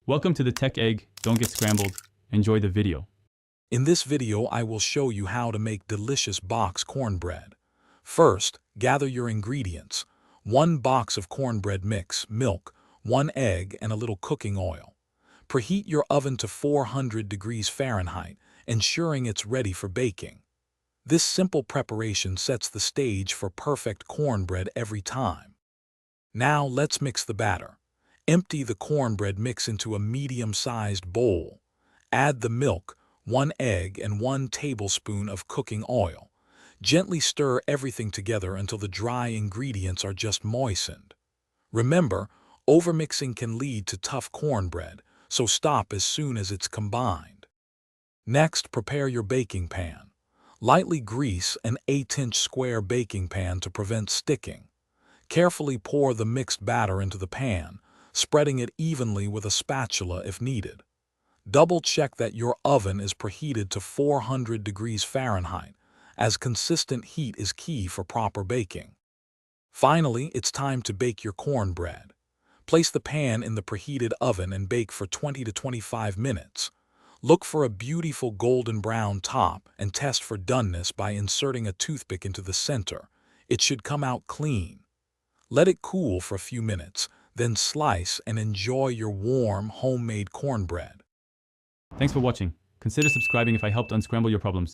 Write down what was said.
Welcome to the Tech Egg. Don't get scrambled. Enjoy the video. In this video, I will show you how to make delicious box cornbread. First, gather your ingredients. 1 box of cornbread mix, milk, 1 egg, and a little cooking oil. Preheat your oven to 400 degrees Fahrenheit, ensuring it's ready for baking. This simple preparation sets the stage for perfect cornbread every time. Now let's mix the batter. Empty the cornbread mix into a medium-sized bowl. Add the milk, 1 egg, and 1 tablespoon of cooking oil. Gently stir everything together until the dry ingredients are just moistened. Remember, overmixing can lead to tough cornbread, so stop as soon as it's combined. Next, prepare your baking pan. Lightly grease an 8-inch square baking pan to prevent sticking. Carefully pour the mixed batter into the pan, spreading it evenly with a spatula if needed. Double-check that your oven is preheated to 400 degrees Fahrenheit, as consistent heat is key for proper baking. Finally, it's time to bake your cornbread. Place the pan in the preheated oven and bake for 20 to 25 minutes. Look for a beautiful golden brown top and test for doneness by inserting a toothpick into the center. It should come out clean. Let it cool for a few minutes, then slice and enjoy your warm, homemade cornbread. Thanks for watching. Consider subscribing if I helped unscramble your problems.